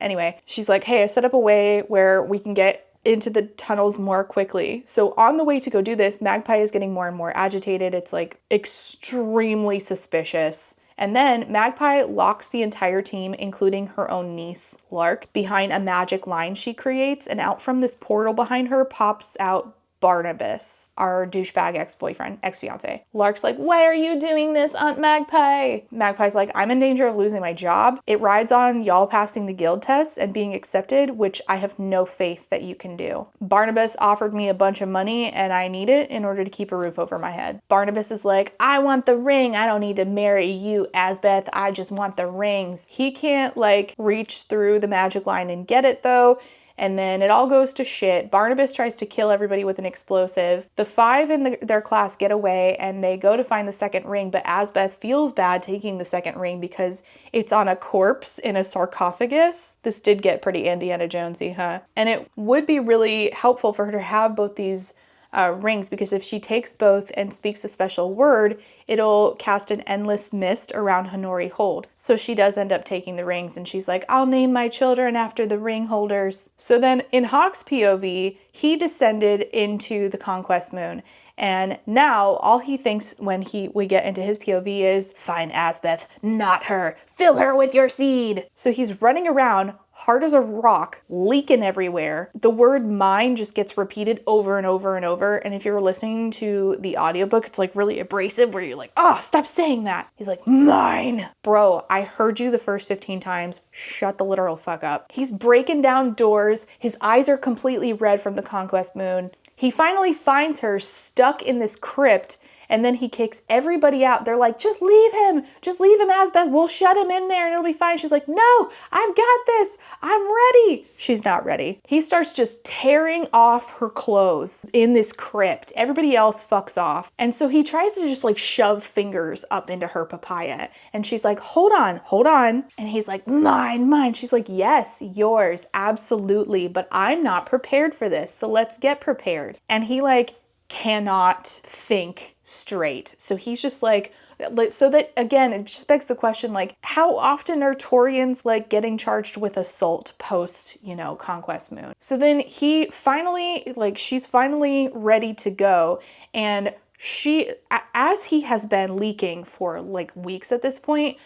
Speaker 1: anyway, she's like, hey, I set up a way where we can get into the tunnels more quickly. So on the way to go do this, Magpie is getting more and more agitated. It's like extremely suspicious. And then Magpie locks the entire team, including her own niece, Lark, behind a magic line she creates. And out from this portal behind her pops out Barnabas, our douchebag ex-fiance. Lark's like, why are you doing this, Aunt Magpie? Magpie's like, I'm in danger of losing my job. It rides on y'all passing the guild tests and being accepted, which I have no faith that you can do. Barnabas offered me a bunch of money and I need it in order to keep a roof over my head. Barnabas is like, I want the ring. I don't need to marry you, Asbeth. I just want the rings. He can't reach through the magic line and get it though. And then it all goes to shit. Barnabas tries to kill everybody with an explosive. The 5 in their class get away and they go to find the second ring, but Asbeth feels bad taking the second ring because it's on a corpse in a sarcophagus. This did get pretty Indiana Jonesy, huh? And it would be really helpful for her to have both these rings, because if she takes both and speaks a special word, it'll cast an endless mist around Honori Hold. So she does end up taking the rings and she's like, I'll name my children after the ring holders. So then in Hawk's POV, he descended into the Conquest Moon. And now all he thinks when we get into his POV is, find Asbeth, not her, fill her with your seed. So he's running around hard as a rock, leaking everywhere. The word mine just gets repeated over and over and over. And if you're listening to the audiobook, it's really abrasive where you're like, oh, stop saying that. He's like, mine. Bro, I heard you the first 15 times. Shut the literal fuck up. He's breaking down doors. His eyes are completely red from the Conquest Moon. He finally finds her stuck in this crypt, and then he kicks everybody out. They're like, just leave him, Asbeth. We'll shut him in there and it'll be fine. She's like, no, I've got this. I'm ready. She's not ready. He starts just tearing off her clothes in this crypt. Everybody else fucks off. And so he tries to just shove fingers up into her papaya. And she's like, hold on. And he's like, mine. She's like, yes, yours, absolutely. But I'm not prepared for this. So let's get prepared. And he cannot think straight. So he's just so that again, it just begs the question, how often are Taurians getting charged with assault post, Conquest Moon? So then he finally, she's finally ready to go. And as he has been leaking for weeks at this point,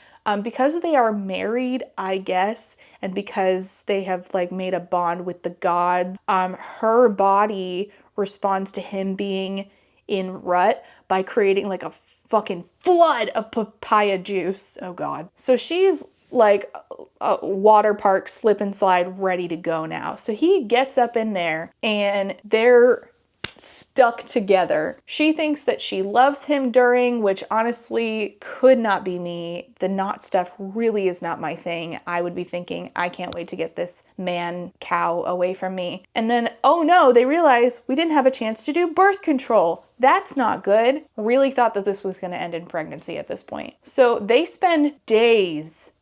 Speaker 1: because they are married, I guess, and because they have made a bond with the gods, her body responds to him being in rut by creating a fucking flood of papaya juice. Oh God. So she's a water park slip and slide ready to go now. So he gets up in there and they're stuck together. She thinks that she loves him during, which honestly could not be me. The knot stuff really is not my thing. I would be thinking, I can't wait to get this man cow away from me. And then, oh no, they realize we didn't have a chance to do birth control. That's not good. Really thought that this was going to end in pregnancy at this point. So they spend days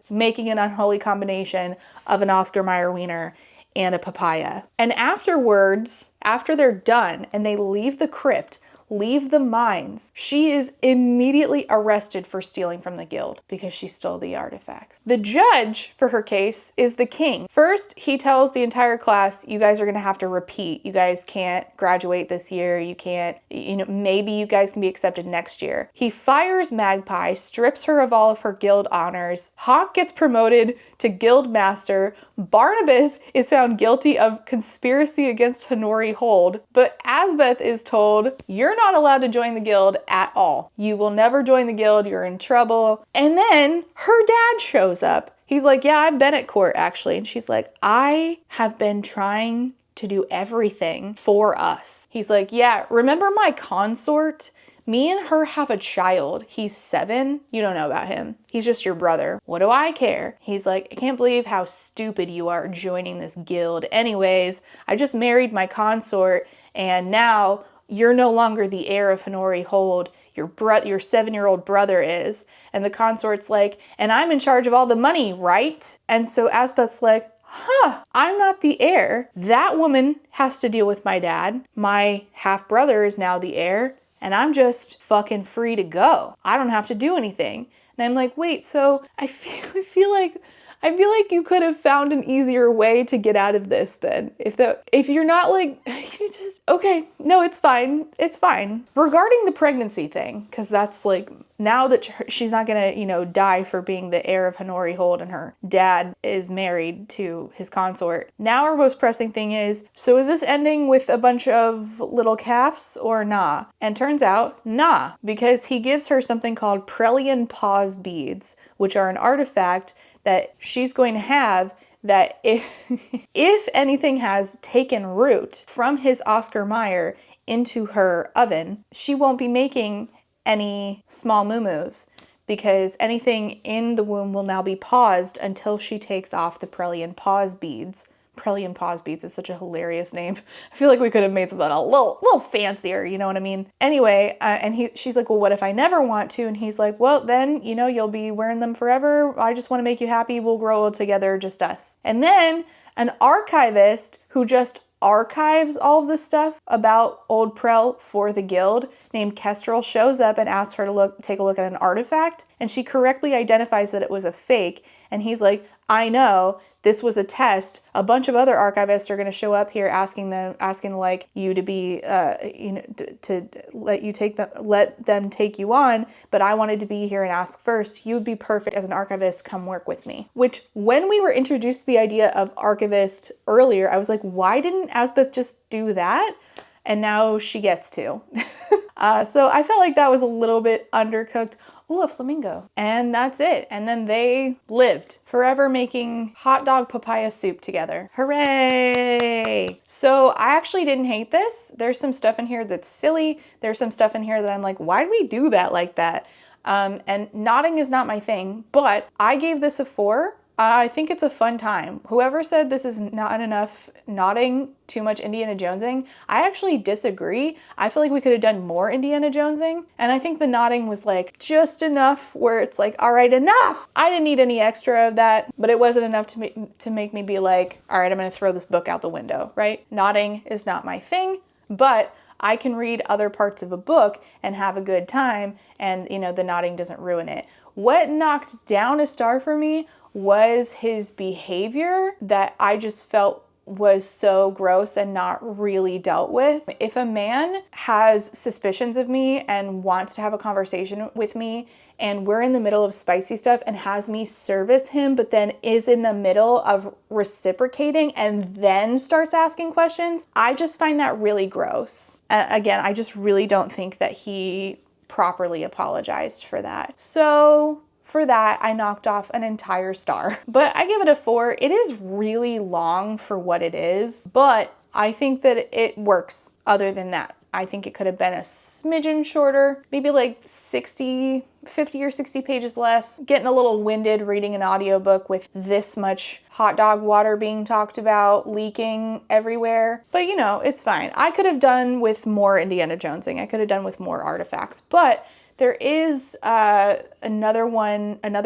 Speaker 1: making an unholy combination of an Oscar Mayer wiener and a papaya. And afterwards, after they're done and they leave the crypt, leave the mines, she is immediately arrested for stealing from the guild because she stole the artifacts. The judge for her case is the king. First, he tells the entire class, you guys are going to have to repeat. You guys can't graduate this year. You can't, maybe you guys can be accepted next year. He fires Magpie, strips her of all of her guild honors. Hawk gets promoted to guild master. Barnabas is found guilty of conspiracy against Honori Hold, but Asbeth is told, you're not allowed to join the guild at all. You will never join the guild. You're in trouble. And then her dad shows up. He's like, yeah, I've been at court actually. And she's like, I have been trying to do everything for us. He's like, yeah, remember my consort? Me and her have a child. He's 7. You don't know about him. He's just your brother. What do I care? He's like, I can't believe how stupid you are joining this guild. Anyways, I just married my consort and now you're no longer the heir of Honori Hold. Your 7-year-old brother is. And the consort's like, and I'm in charge of all the money, right? And so Asbeth's like, I'm not the heir. That woman has to deal with my dad. My half-brother is now the heir. And I'm just fucking free to go. I don't have to do anything. And I'm like, wait, so I feel like you could have found an easier way to get out of this then. If you're not like, you just, okay, no, it's fine. It's fine. Regarding the pregnancy thing, because that's like, now that she's not gonna, die for being the heir of Honori Hold and her dad is married to his consort. Now our most pressing thing is, so is this ending with a bunch of little calves or nah? And turns out, nah, because he gives her something called Prelian pause beads, which are an artifact that she's going to have that if anything has taken root from his Oscar Mayer into her oven, she won't be making any small moo-moos because anything in the womb will now be paused until she takes off the Prelian pause beads. Prelian pause beads is such a hilarious name. I feel like we could have made something a little fancier, you know what I mean? Anyway, and she's like, well, what if I never want to? And he's like, well, then, you'll be wearing them forever. I just want to make you happy. We'll grow old together, just us. And then an archivist who just archives all of this stuff about Old Prel for the guild named Kestrel shows up and asks her to take a look at an artifact. And she correctly identifies that it was a fake. And he's like, I know. This was a test. A bunch of other archivists are going to show up here asking like you to be, to let them take you on. But I wanted to be here and ask first. You would be perfect as an archivist. Come work with me. Which, when we were introduced to the idea of archivist earlier, I was like, why didn't Asbeth just do that? And now she gets to. So I felt like that was a little bit undercooked. Ooh, a flamingo. And that's it. And then they lived forever making hot dog papaya soup together. Hooray! So I actually didn't hate this. There's some stuff in here that's silly. There's some stuff in here that I'm like, why did we do that like that? And nodding is not my thing, but I gave this a 4. I think it's a fun time. Whoever said this is not enough nodding, too much Indiana Jonesing, I actually disagree. I feel like we could have done more Indiana Jonesing. And I think the nodding was like just enough where it's like, all right, enough. I didn't need any extra of that, but it wasn't enough to make me be like, all right, I'm going to throw this book out the window, right? Nodding is not my thing, but I can read other parts of a book and have a good time, and the nodding doesn't ruin it. What knocked down a star for me was his behavior that I just felt was so gross and not really dealt with. If a man has suspicions of me and wants to have a conversation with me and we're in the middle of spicy stuff and has me service him, but then is in the middle of reciprocating and then starts asking questions, I just find that really gross. Again, I just really don't think that he properly apologized for that. So for that, I knocked off an entire star. But I give it a 4. It is really long for what it is, but I think that it works other than that. I think it could have been a smidgen shorter, maybe like 50 or 60 pages less. Getting a little winded reading an audiobook with this much hot dog water being talked about, leaking everywhere. But it's fine. I could have done with more Indiana Jonesing. I could have done with more artifacts, but There is another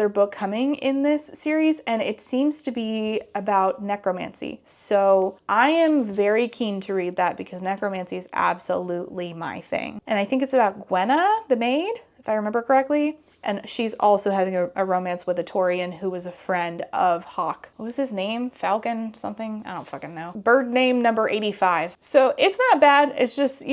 Speaker 1: book coming in this series, and it seems to be about necromancy. So I am very keen to read that because necromancy is absolutely my thing. And I think it's about Gwenna, the maid, if I remember correctly. And she's also having a romance with a Taurian who was a friend of Hawk. What was his name? Falcon something? I don't fucking know. Bird name number 85. So it's not bad. It's just,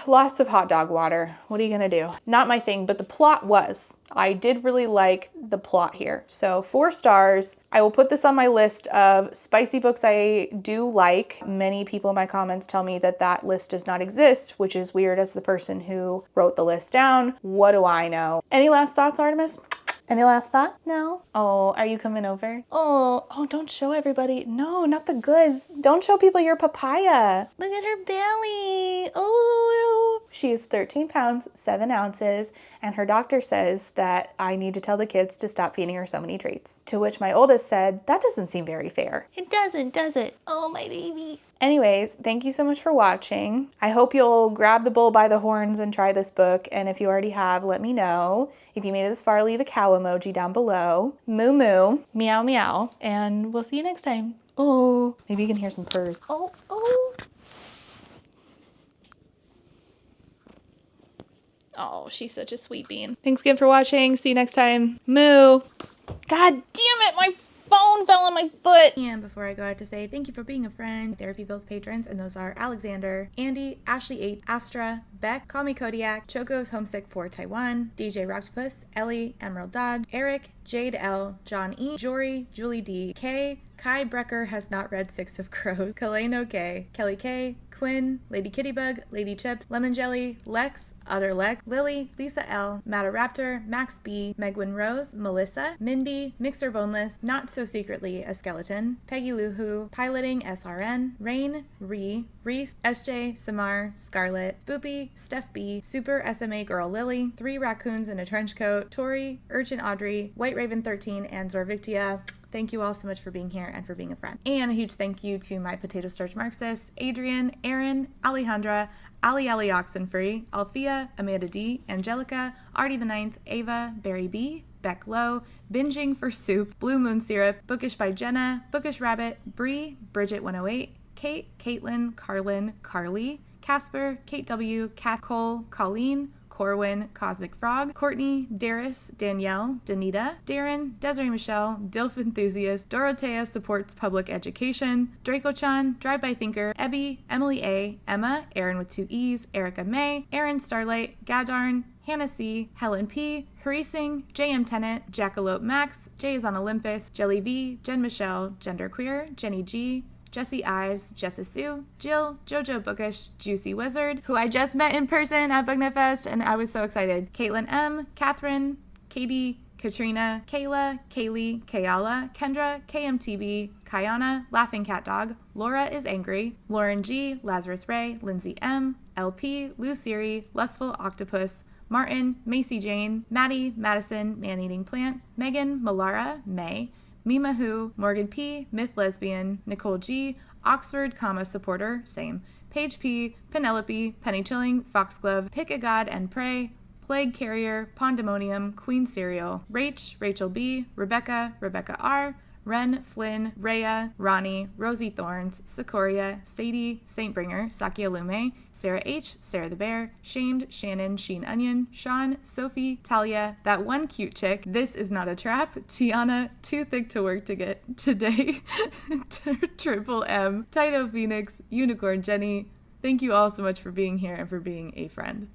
Speaker 1: lots of hot dog water. What are you gonna do? Not my thing, but the plot was. I did really like the plot here. So 4 stars. I will put this on my list of spicy books I do like. Many people in my comments tell me that list does not exist, which is weird as the person who wrote the list down. What do I know? Any last thoughts, Artemis? Any last thought? No? Oh, are you coming over? Oh, don't show everybody. No, not the goods. Don't show people your papaya. Look at her belly. Oh, she is 13 pounds, 7 ounces, and her doctor says that I need to tell the kids to stop feeding her so many treats. To which my oldest said, that doesn't seem very fair. It doesn't, does it? Oh, my baby. Anyways, thank you so much for watching. I hope you'll grab the bull by the horns and try this book. And if you already have, let me know. If you made it this far, leave a cow emoji down below. Moo moo, meow meow, and we'll see you next time. Oh, maybe you can hear some purrs. Oh. Oh, she's such a sweet bean. Thanks again for watching. See you next time. Moo. God damn it, my phone fell on my foot. And before I go, I have to say thank you for being a friend. Therapy Bills patrons, and those are Alexander, Andy, Ashley 8, Astra, Beck, Call Me Kodiak, Choco's Homesick for Taiwan, DJ Rocktopus, Ellie, Emerald Dodd, Eric, Jade L, John E, Jory, Julie D, K, Kai Brecker has not read 6 of Crows, Kaleno K, Kelly K, Quinn, Lady Kittybug, Lady Chips, Lemon Jelly, Lex, Other Lex, Lily, Lisa L, Matta Raptor, Max B, Megwin Rose, Melissa, Minby, Mixer Boneless, Not So Secretly a Skeleton, Peggy Luhu, Piloting SRN, Rain, Reese, SJ, Samar, Scarlet, Spoopy, Steph B, Super SMA Girl Lily, 3 Raccoons in a Trench Coat, Tori, Urchin Audrey, White Raven 13, and Zorvictia. Thank you all so much for being here and for being a friend. And a huge thank you to my potato starch Marxists, Adrian, Aaron, Alejandra, Ali Oxenfree, Althea, Amanda D, Angelica, Artie the Ninth, Ava, Barry B, Beck Lowe, Binging for Soup, Blue Moon Syrup, Bookish by Jenna, Bookish Rabbit, Bree, Bridget 108, Kate, Caitlin, Carlin, Carly, Casper, Kate W, Kath Cole, Colleen, Corwin, Cosmic Frog, Courtney, Darius, Danielle, Danita, Darren, Desiree Michelle, Dilf Enthusiast, Dorothea Supports Public Education, Draco-chan, Drive-By Thinker, Ebby, Emily A, Emma, Aaron with 2 E's, Erica May, Aaron Starlight, Gadarn, Hannah C, Helen P, Harassing, JM Tennant, Jackalope Max, Jay is on Olympus, Jelly V, Jen Michelle, Genderqueer, Jenny G, Jessie Ives, Jessa Sue, Jill, Jojo Bookish, Juicy Wizard, who I just met in person at Bugnet Fest, and I was so excited. Caitlin M, Catherine, Katie, Katrina, Kayla, Kaylee, Kayala, Kendra, KMTB, Kayana, Laughing Cat Dog, Laura is Angry, Lauren G, Lazarus Ray, Lindsay M, LP, Lou Siri, Lustful Octopus, Martin, Macy Jane, Maddie, Madison, Man-Eating Plant, Megan, Malara, May, Mima Who, Morgan P, Myth Lesbian, Nicole G, Oxford, supporter, same, Paige P, Penelope, Penny Chilling, Foxglove, Pick a God and Pray, Plague Carrier, Pandemonium, Queen Cereal, Rachel B, Rebecca R, Ren, Flynn, Rhea, Ronnie, Rosie Thorns, Sikoria, Sadie, Saintbringer, Sakia Lume, Sarah H, Sarah the Bear, Shamed, Shannon, Sheen Onion, Sean, Sophie, Talia, That One Cute Chick, This Is Not a Trap, Tiana, Too Thick to Work to Get Today, Triple M, Tito Phoenix, Unicorn Jenny. Thank you all so much for being here and for being a friend.